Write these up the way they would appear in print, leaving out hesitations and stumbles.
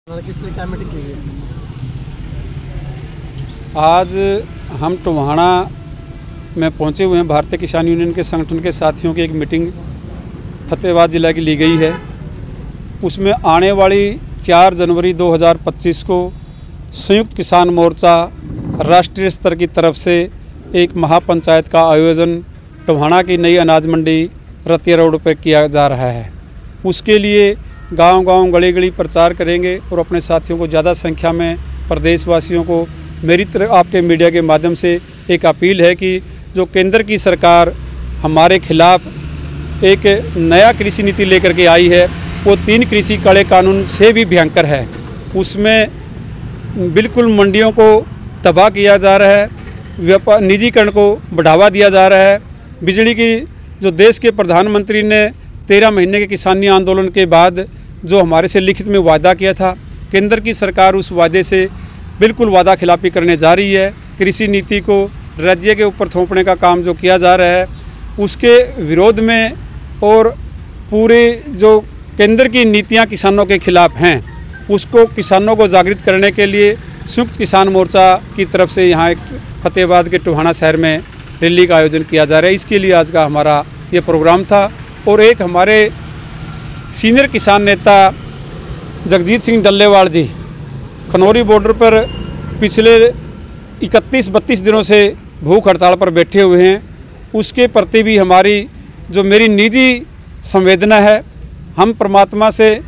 किसने क्या मीटिंग की है? आज हम टोहाना में पहुंचे हुए हैं। भारतीय किसान यूनियन के संगठन के साथियों की एक मीटिंग फतेहाबाद जिला की ली गई है। उसमें आने वाली 4 जनवरी 2025 को संयुक्त किसान मोर्चा राष्ट्रीय स्तर की तरफ से एक महापंचायत का आयोजन टोहाना की नई अनाज मंडी रतिया रोड पर किया जा रहा है। उसके लिए गांव-गांव गली-गली प्रचार करेंगे और अपने साथियों को ज़्यादा संख्या में प्रदेशवासियों को मेरी तरफ आपके मीडिया के माध्यम से एक अपील है कि जो केंद्र की सरकार हमारे खिलाफ एक नया कृषि नीति लेकर के आई है, वो 3 कृषि काले कानून से भी भयंकर है। उसमें बिल्कुल मंडियों को तबाह किया जा रहा है, व्यापार निजीकरण को बढ़ावा दिया जा रहा है। बिजली की जो देश के प्रधानमंत्री ने 13 महीने के किसानी आंदोलन के बाद जो हमारे से लिखित में वादा किया था, केंद्र की सरकार उस वादे से बिल्कुल वादा खिलाफी करने जा रही है। कृषि नीति को राज्य के ऊपर थोपने का काम जो किया जा रहा है, उसके विरोध में और पूरे जो केंद्र की नीतियां किसानों के खिलाफ हैं, उसको किसानों को जागृत करने के लिए संयुक्त किसान मोर्चा की तरफ से यहाँ एक फतेहाबाद के टोहाना शहर में रैली का आयोजन किया जा रहा है। इसके लिए आज का हमारा ये प्रोग्राम था। और एक हमारे सीनियर किसान नेता जगजीत सिंह डल्लेवाल जी खनौरी बॉर्डर पर पिछले 31-32 दिनों से भूख हड़ताल पर बैठे हुए हैं। उसके प्रति भी हमारी जो मेरी निजी संवेदना है, हम परमात्मा से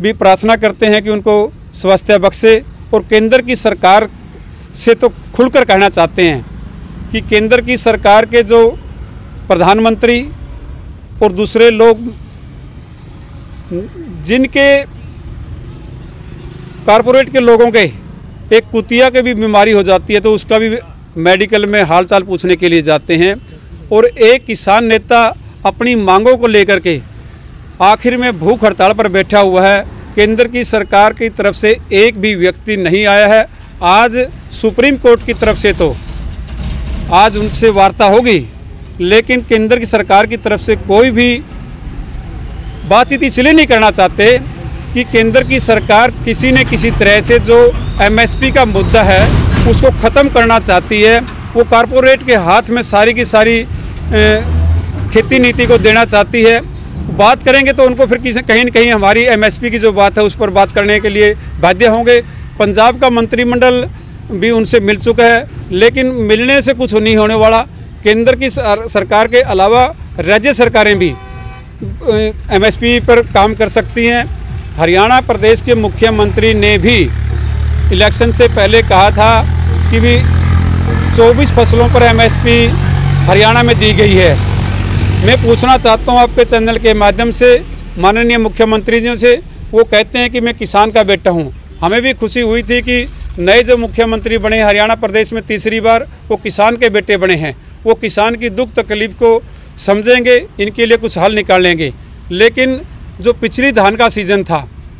भी प्रार्थना करते हैं कि उनको स्वास्थ्य बख्शे। और केंद्र की सरकार से तो खुलकर कहना चाहते हैं कि केंद्र की सरकार के जो प्रधानमंत्री और दूसरे लोग जिनके कारपोरेट के लोगों के एक कुतिया के भी बीमारी हो जाती है तो उसका भी मेडिकल में हालचाल पूछने के लिए जाते हैं। और एक किसान नेता अपनी मांगों को लेकर के आखिर में भूख हड़ताल पर बैठा हुआ है। केंद्र की सरकार की तरफ से एक भी व्यक्ति नहीं आया है। आज सुप्रीम कोर्ट की तरफ से तो आज उनसे वार्ता होगी, लेकिन केंद्र की सरकार की तरफ से कोई भी बातचीत इसलिए नहीं करना चाहते कि केंद्र की सरकार किसी न किसी तरह से जो एमएसपी का मुद्दा है उसको ख़त्म करना चाहती है। वो कारपोरेट के हाथ में सारी की सारी खेती नीति को देना चाहती है। बात करेंगे तो उनको फिर कहीं न कहीं हमारी एमएसपी की जो बात है उस पर बात करने के लिए बाध्य होंगे। पंजाब का मंत्रिमंडल भी उनसे मिल चुका है, लेकिन मिलने से कुछ नहीं होने वाला। केंद्र की सरकार के अलावा राज्य सरकारें भी एमएसपी पर काम कर सकती हैं। हरियाणा प्रदेश के मुख्यमंत्री ने भी इलेक्शन से पहले कहा था कि भी 24 फसलों पर एमएसपी हरियाणा में दी गई है। मैं पूछना चाहता हूं आपके चैनल के माध्यम से माननीय मुख्यमंत्री जी से, वो कहते हैं कि मैं किसान का बेटा हूं। हमें भी खुशी हुई थी कि नए जो मुख्यमंत्री बने हरियाणा प्रदेश में तीसरी बार, वो किसान के बेटे बने हैं। वो किसान की दुख तकलीफ को समझेंगे, इनके लिए कुछ हल निकालेंगे। लेकिन जो पिछली धान का सीज़न था,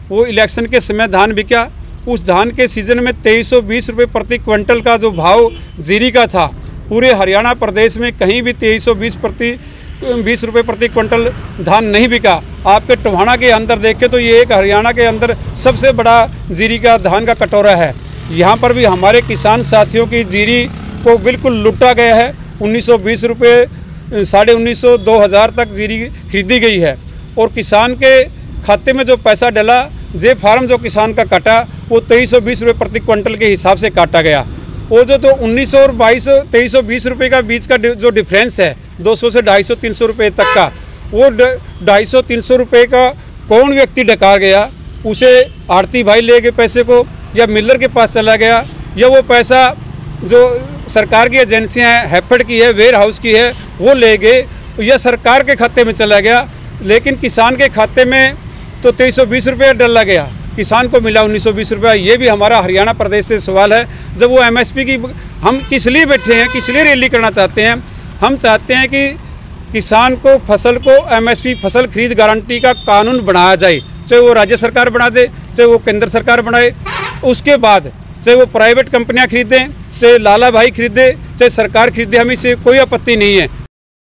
वो इलेक्शन के समय धान बिका। उस धान के सीज़न में 2320 रुपये प्रति क्विंटल का जो भाव जीरी का था, पूरे हरियाणा प्रदेश में कहीं भी 2320 रुपये प्रति क्विंटल धान नहीं बिका। आपके टोहाना के अंदर देखें तो ये एक हरियाणा के अंदर सबसे बड़ा जीरी का धान का कटोरा है। यहाँ पर भी हमारे किसान साथियों की जीरी को बिल्कुल लुटा गया है। 1920 रुपये 1950 2000 तक जीरी खरीदी गई है। और किसान के खाते में जो पैसा डला, जे फार्म जो किसान का काटा, वो 2320 रुपये प्रति क्विंटल के हिसाब से काटा गया। वो जो तो 1900 और 2320 रुपये का बीच का जो डिफरेंस है 200 से 250-300 रुपये तक का, वो 250-300 रुपये का कौन व्यक्ति डका गया? उसे आड़ती भाई ले गए पैसे को, या मिलर के पास चला गया, या वो पैसा जो सरकार की एजेंसियां हैं, हैफेड की है, वेयर हाउस की है, वो ले गए, या सरकार के खाते में चला गया। लेकिन किसान के खाते में तो 2320 रुपये डाला गया, किसान को मिला 1920 रुपये। ये भी हमारा हरियाणा प्रदेश से सवाल है। जब वो एमएसपी की हम किस लिए बैठे हैं, किस लिए रैली करना चाहते हैं? हम चाहते हैं कि किसान को फसल को एमएसपी फसल खरीद गारंटी का कानून बनाया जाए, चाहे वो राज्य सरकार बना दे, चाहे वो केंद्र सरकार बनाए। उसके बाद चाहे वो प्राइवेट कंपनियां खरीदें, चाहे लाला भाई खरीदे, चाहे सरकार खरीदे, हमें इससे कोई आपत्ति नहीं है।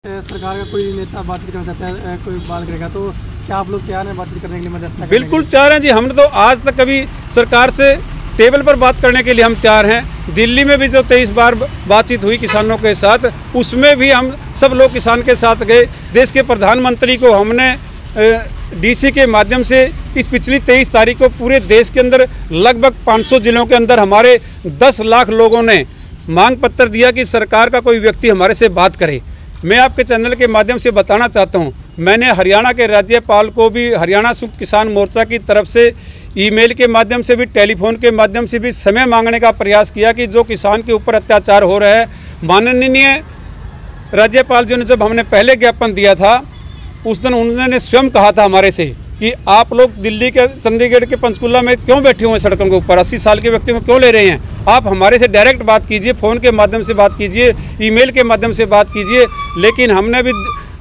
सरकार का कोई नेता बातचीत करना चाहता है, कोई बात करेगा, तो क्या आप लोग तैयार हैं बातचीत करने के लिए, मध्यस्थता? बिल्कुल तैयार हैं जी। हमने तो आज तक कभी सरकार से टेबल पर बात करने के लिए हम तैयार हैं। दिल्ली में भी जो 23 बार बातचीत हुई किसानों के साथ, उसमें भी हम सब लोग किसान के साथ गए। देश के प्रधानमंत्री को हमने डीसी के माध्यम से इस पिछली 23 तारीख को पूरे देश के अंदर लगभग 500 जिलों के अंदर हमारे 10 लाख लोगों ने मांग पत्र दिया कि सरकार का कोई व्यक्ति हमारे से बात करे। मैं आपके चैनल के माध्यम से बताना चाहता हूं, मैंने हरियाणा के राज्यपाल को भी हरियाणा संयुक्त किसान मोर्चा की तरफ से ईमेल के माध्यम से भी, टेलीफोन के माध्यम से भी समय मांगने का प्रयास किया कि जो किसान के ऊपर अत्याचार हो रहा है। माननीय राज्यपाल जी ने जब हमने पहले ज्ञापन दिया था, उस दिन उन्होंने स्वयं कहा था हमारे से कि आप लोग दिल्ली के, चंडीगढ़ के पंचकुला में क्यों बैठे हुए हैं सड़कों के ऊपर, 80 साल के व्यक्ति को क्यों ले रहे हैं? आप हमारे से डायरेक्ट बात कीजिए, फ़ोन के माध्यम से बात कीजिए, ईमेल के माध्यम से बात कीजिए। लेकिन हमने भी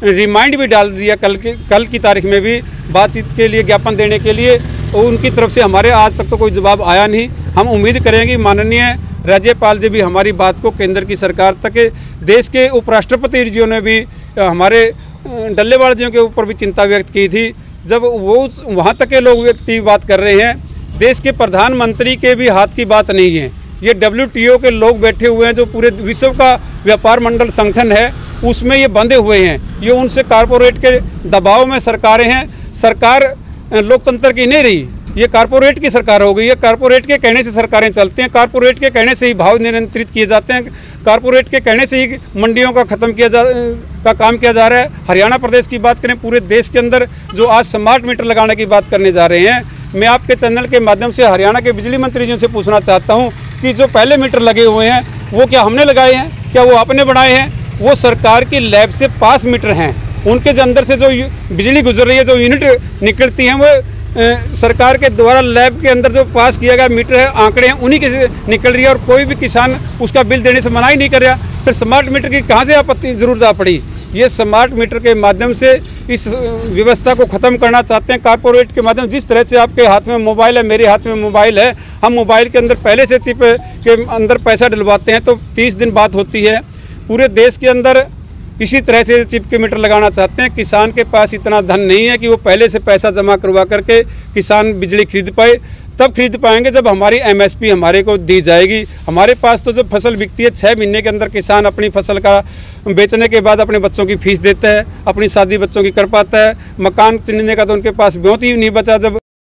रिमाइंड भी डाल दिया कल की तारीख में भी बातचीत के लिए, ज्ञापन देने के लिए, और उनकी तरफ से हमारे आज तक तो कोई जवाब आया नहीं। हम उम्मीद करेंगे माननीय राज्यपाल जी भी हमारी बात को केंद्र की सरकार तक, देश के उपराष्ट्रपति जी ने भी हमारे डल्लेवाल जी के ऊपर भी चिंता व्यक्त की थी। जब वो वहाँ तक के लोग व्यक्ति बात कर रहे हैं, देश के प्रधानमंत्री के भी हाथ की बात नहीं है। ये WTO के लोग बैठे हुए हैं, जो पूरे विश्व का व्यापार मंडल संगठन है, उसमें ये बंधे हुए हैं। ये उनसे कारपोरेट के दबाव में सरकारें हैं। सरकार लोकतंत्र की नहीं रही, ये कारपोरेट की सरकार हो गई है। कारपोरेट के कहने से सरकारें चलती हैं, कारपोरेट के कहने से ही भाव नियंत्रित किए जाते हैं, कारपोरेट के कहने से ही मंडियों का काम किया जा रहा है। हरियाणा प्रदेश की बात करें, पूरे देश के अंदर जो आज स्मार्ट मीटर लगाने की बात करने जा रहे हैं, मैं आपके चैनल के माध्यम से हरियाणा के बिजली मंत्री जी से पूछना चाहता हूं कि जो पहले मीटर लगे हुए हैं वो क्या हमने लगाए हैं, क्या वो आपने बनाए हैं? वो सरकार की लैब से पास मीटर हैं। उनके अंदर से जो बिजली गुजर रही है, जो यूनिट निकलती हैं, वो सरकार के द्वारा लैब के अंदर जो पास किया गया मीटर है, आंकड़े हैं, उन्हीं के निकल रही है, और कोई भी किसान उसका बिल देने से मना ही नहीं कर रहा। फिर स्मार्ट मीटर की कहाँ से आपत्ति जरूरत आ पड़ी? ये स्मार्ट मीटर के माध्यम से इस व्यवस्था को ख़त्म करना चाहते हैं कारपोरेट के माध्यम। जिस तरह से आपके हाथ में मोबाइल है, मेरे हाथ में मोबाइल है, हम मोबाइल के अंदर पहले से चिप के अंदर पैसा डलवाते हैं तो 30 दिन बाद होती है। पूरे देश के अंदर इसी तरह से चिप के मीटर लगाना चाहते हैं। किसान के पास इतना धन नहीं है कि वो पहले से पैसा जमा करवा करके किसान बिजली खरीद पाए। तब खरीद पाएंगे जब हमारी MSP हमारे को दी जाएगी। हमारे पास तो जब फसल बिकती है, 6 महीने के अंदर किसान अपनी फसल का बेचने के बाद अपने बच्चों की फीस देता है, अपनी शादी बच्चों की कर पाता है, मकान चुनने का तो उनके पास ब्योत ही नहीं बचा। जब